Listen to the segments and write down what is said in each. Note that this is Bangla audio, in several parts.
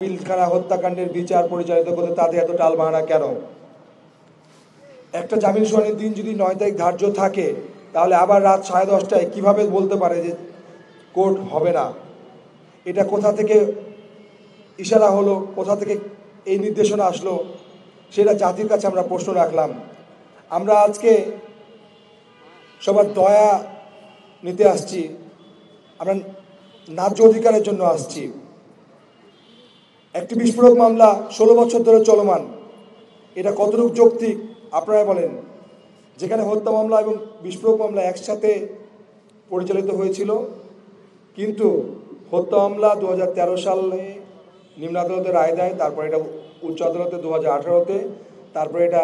পিলখানা হত্যাকাণ্ডের বিচার পরিচালিত করতে তাদের এত টালবাহানা কেন? একটা জামিন শুনানির দিন যদি 9 তারিখ ধার্য থাকে, তাহলে আবার রাত 10:30টায় কিভাবে বলতে পারে যে কোর্ট হবে না? এটা কোথা থেকে ইশারা হলো, কোথা থেকে এই নির্দেশনা আসলো, সেটা জাতির কাছে আমরা প্রশ্ন রাখলাম। আমরা আজকে সবার দয়া নিতে আসছি, আমরা ন্যায্য অধিকারের জন্য আসছি। একটি বিস্ফোরক মামলা 16 বছর ধরে চলমান, এটা কতটুকু যৌক্তিক আপনারা বলেন? যেখানে হত্যা মামলা এবং বিস্ফোরক মামলা একসাথে পরিচালিত হয়েছিল, কিন্তু হত্যা মামলা 2013 সালে নিম্ন আদালতে রায় দেয়, তারপরে এটা উচ্চ আদালতে 2018-তে, তারপরে এটা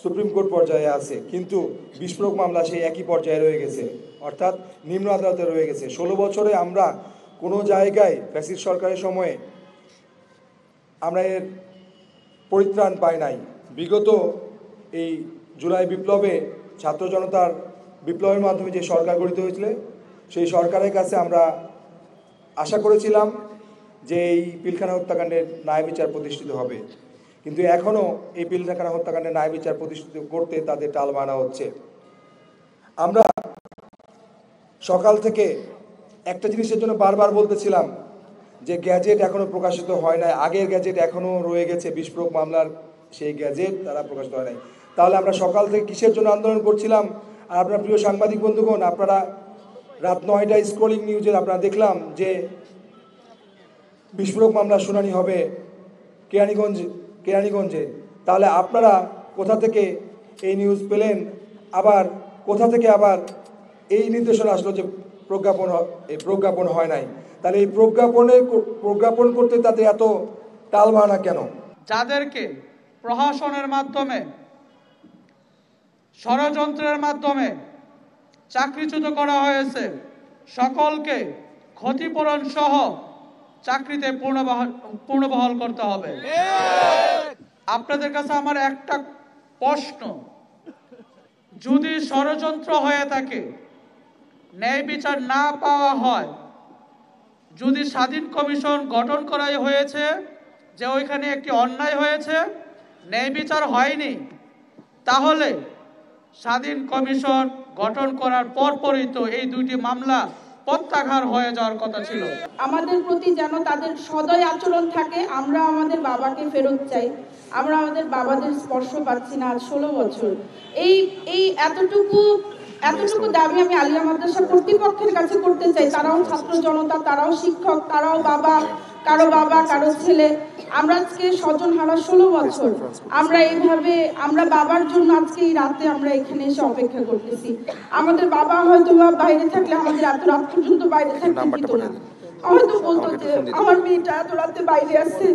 সুপ্রিম কোর্ট পর্যায়ে আছে, কিন্তু বিস্ফোরক মামলা সেই একই পর্যায়ে রয়ে গেছে, অর্থাৎ নিম্ন আদালতে রয়ে গেছে। 16 বছরে আমরা কোনো জায়গায় ফ্যাসিস্ট সরকারের সময়ে আমরা এর পরিত্রাণ পাই নাই। বিগত এই জুলাই বিপ্লবে ছাত্র জনতার বিপ্লবের মাধ্যমে যে সরকার গঠিত হয়েছিল, সেই সরকারের কাছে আমরা আশা করেছিলাম যে এই পিলখানা হত্যাকাণ্ডের ন্যায় বিচার প্রতিষ্ঠিত হবে, কিন্তু এখনও এই পিলখানা হত্যাকাণ্ডের ন্যায় বিচার প্রতিষ্ঠিত করতে তাদের টালবাহানা হচ্ছে। আমরা সকাল থেকে একটা জিনিসের জন্য বারবার বলতেছিলাম যে গ্যাজেট এখনো প্রকাশিত হয় নাই, আগের গ্যাজেট এখনো রয়ে গেছে, বিস্ফোরক মামলার সেই গ্যাজেট তারা প্রকাশিত হয় নাই। তাহলে আমরা সকাল থেকে কিসের জন্য আন্দোলন করছিলাম? আর আপনার প্রিয় সাংবাদিক বন্ধুগণ, আপনারা রাত 9টায় স্ক্রলিং নিউজে আপনারা দেখলাম যে বিস্ফোরক মামলা শুনানি হবে কেরানীগঞ্জে। তাহলে আপনারা কোথা থেকে এই নিউজ পেলেন? আবার কোথা থেকে আবার এই নির্দেশনা আসলো যে প্রজ্ঞাপন হয় নাই? তাহলে এই প্রজ্ঞাপন করতে তাদের এত টালবাহানা কেন? যাদেরকে প্রহসনের মাধ্যমে, ষড়যন্ত্রের মাধ্যমে চাকরিচ্যুত করা হয়েছে, সকলকে ক্ষতিপূরণ সহ চাকরিতে পুনর্বহাল করতে হবে। আপনাদের কাছে আমার একটা প্রশ্ন, যদি ষড়যন্ত্র হয়ে থাকে, ন্যায় বিচার না পাওয়া হয়, যদি স্বাধীন কমিশন গঠন করাই হয়েছে যে ওইখানে একটি অন্যায় হয়েছে, ন্যায় বিচার হয়নি, তাহলে স্বাধীন কমিশন গঠন করার পরপরই তো এই দুইটি মামলা প্রত্যাহার হয়ে যাওয়ার কথা ছিল। আমাদের প্রতি যেন তাদের সদয় আচরণ থাকে। আমরা আমাদের বাবাকে ফেরত চাই, আমরা আমাদের বাবাদের স্পর্শ পাচ্ছি না আজ 16 বছর। এই এতটুকু দাবি আমি আলিয়া মাদ্রাসা কর্তৃপক্ষের কাছে করতে চাই। তারাও ছাত্র জনতা, তারাও শিক্ষক, তারাও বাবা, কারো ছেলে। আমরা আজকে স্বজন হারা 16 বছর, আমরা বাবার জন্য আজকে এই রাতে আমরা এখানে এসে অপেক্ষা করতেছি। আমাদের বাবা হয়তো বাইরে থাকলে আমাদের এত রাত পর্যন্ত বাইরে থাকতে দিত না, হয়তো বলতো যে আমার মেয়েটা এত রাতে বাইরে আছে,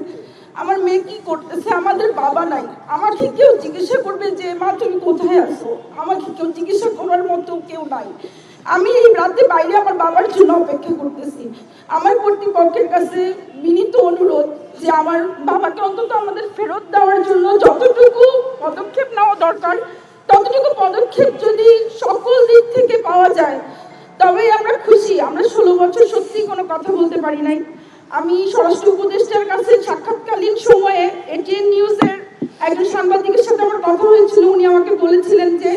আমার মেয়ে কি করতেছে, আমাদের বাবা নাই। আমাকে কেউ জিজ্ঞাসা করবে যে মা তুমি কোথায় আছো, আমাকে কেউ জিজ্ঞাসা করার মতো কেউ নাই। আমি এই রাতে বাইরে আমার বাবার জন্য অপেক্ষা করতেছি। আমার কর্তৃপক্ষের কাছে বিনীত অনুরোধ যে আমার বাবাকে অন্তত আমাদের ফেরত দেওয়ার জন্য যতটুকু পদক্ষেপ নেওয়া দরকার, ততটুকু পদক্ষেপ যদি সকল দিক থেকে পাওয়া যায় তবেই আমরা খুশি। আমরা 16 বছর সত্যি কোনো কথা বলতে পারি নাই। আমি স্বরাষ্ট্র উপদেষ্টার কাছে সাক্ষাৎকালীন সময়ে এটিএন নিউজের একজন সাংবাদিকের সাথে আমার কথা হয়েছিল। উনি আমাকে বলেছিলেন যে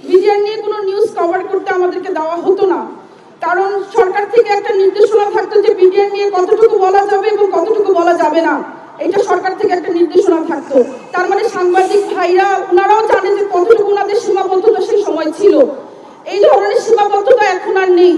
বিডিআর নিয়ে কোনো নিউজ কভার করতে আমাদেরকে দেওয়া হতো না, কারণ সরকার থেকে একটা নির্দেশনা থাকতো যে বিডিআর নিয়ে কতটুকু বলা যাবে এবং কতটুকু বলা যাবে না, এটা সরকার থেকে একটা নির্দেশনা থাকতো। তার মানে সাংবাদিক ভাইরা ওনারাও জানে যে কতটুকু ওনাদের সীমাবদ্ধতা সেই সময় ছিল। এই ধরনের সীমাবদ্ধতা এখন আর নেই।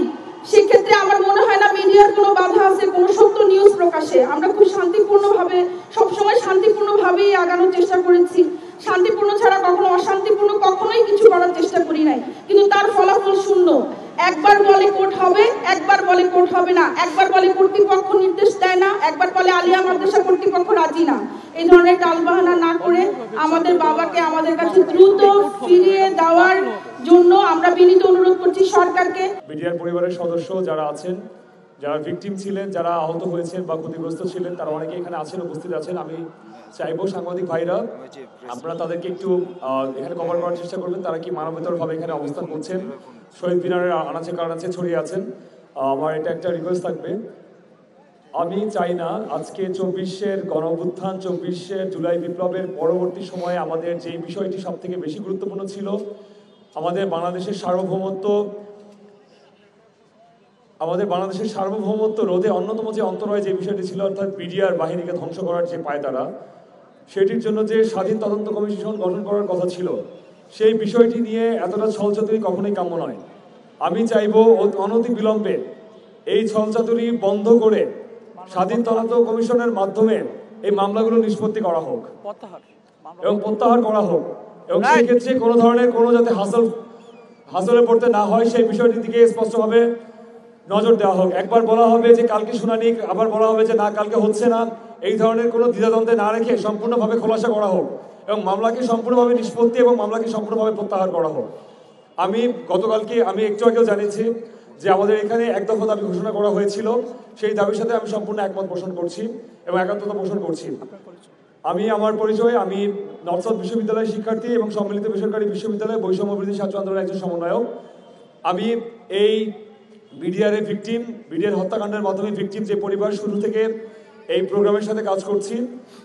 সেক্ষেত্রে আমার মনে হয় না মিডিয়ার কোনো বাধা আছে কোনো সত্য নিউজ প্রকাশে। আমরা খুব শান্তিপূর্ণভাবে, সবসময় শান্তিপূর্ণভাবেই আগানোর চেষ্টা করেছি। শান্তিপূর্ণ ছাড়া কখনো অশান্তিপূর্ণ কখনোই কিছু করার চেষ্টা করি নাই, কিন্তু তার ফলাফল শূন্য। একবার বলে কোর্ট হবে, একবার বলে কোর্ট হবে না, একবার বলে কর্তৃপক্ষ নির্দেশ দেয় না, একবার বলে আলিয়া মাদ্রাসা কর্তৃপক্ষ রাজি না। এই ধরনের টালবাহানা না করে আমাদের বাবাকে আমাদের কাছে দ্রুত ফিরিয়ে দেওয়ার জন্য আমরা বিনীত অনুরোধ করছি সরকারকে। বিডিআর পরিবারের সদস্য যারা আছেন, যারা ভিকটিম ছিলেন, যারা আহত হয়েছেন বা ক্ষতিগ্রস্ত ছিলেন, তারা অনেকে এখানে আছেন, উপস্থিত আছেন। আমি চাইবো সাংবাদিক ভাইরা আপনারা তাদেরকে একটু এখানে কভার করার চেষ্টা করবেন, তারা কি মানবতারভাবে এখানে অবস্থান করছেন, শহীদ মিনারের আনাচে কানাচে ছড়িয়ে আছেন। আমার এটা একটা রিকোয়েস্ট থাকবে, আমি চাই না আজকে 24-এর গণঅভ্যুত্থান, 24-এর জুলাই বিপ্লবের পরবর্তী সময়ে আমাদের যে বিষয়টি সব থেকে বেশি গুরুত্বপূর্ণ ছিল, আমাদের বাংলাদেশের সার্বভৌমত্ব রোধে অন্যতম যে অন্তরায় যে বিষয়টি ছিল, অর্থাৎ বিডিআর বাহিনীকে ধ্বংস করার যে পায়তারা, সেটির জন্য যে স্বাধীন তদন্ত কমিশন গঠন করার কথা ছিল, সেই বিষয়টি নিয়ে এতটা ছলচাতুরি কখনোই কাম্য নয়। আমি চাইব অনতিবিলম্বে এই ছলচাতুরি বন্ধ করে স্বাধীন তদন্ত কমিশনের মাধ্যমে এই মামলাগুলো নিষ্পত্তি করা হোক এবং প্রত্যাহার করা হোক, এবং সেই ক্ষেত্রে কোনো ধরনের যাতে হাসলে পড়তে না হয় সেই বিষয়টির দিকে স্পষ্টভাবে নজর দেওয়া হোক। একবার বলা হবে যে কালকে শুনানি, আবার বলা হবে যে না কালকে হচ্ছে না, এই ধরনের কোনো দ্বিধাদ্বন্দ্বে না রেখে সম্পূর্ণভাবে খোলাসা করা হোক এবং মামলাকে সম্পূর্ণভাবে নিষ্পত্তি এবং মামলাকে সম্পূর্ণভাবে প্রত্যাহার করা হোক। আমি একটু আগেও জানিয়েছি যে আমাদের এখানে এক দফা দাবি ঘোষণা করা হয়েছিল, সেই দাবির সাথে আমি সম্পূর্ণ একমত পোষণ করছি এবং একাত্মতা পোষণ করছি। আমার পরিচয়, আমি নর্থ সাউথ বিশ্ববিদ্যালয়ের শিক্ষার্থী এবং সম্মিলিত বেসরকারি বিশ্ববিদ্যালয় বৈষম্য বিরোধী ছাত্র আন্দোলনের একজন সমন্বয়ক। আমি এই বিডিআর হত্যাকাণ্ডের মাধ্যমে ভিকটিম যে পরিবার, শুরু থেকে এই প্রোগ্রামের সাথে কাজ করছি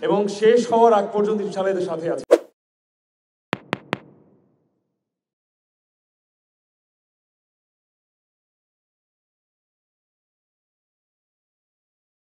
এবং শেষ হওয়ার আগ পর্যন্ত ইনশাআল্লাহ এদের সাথে আছি।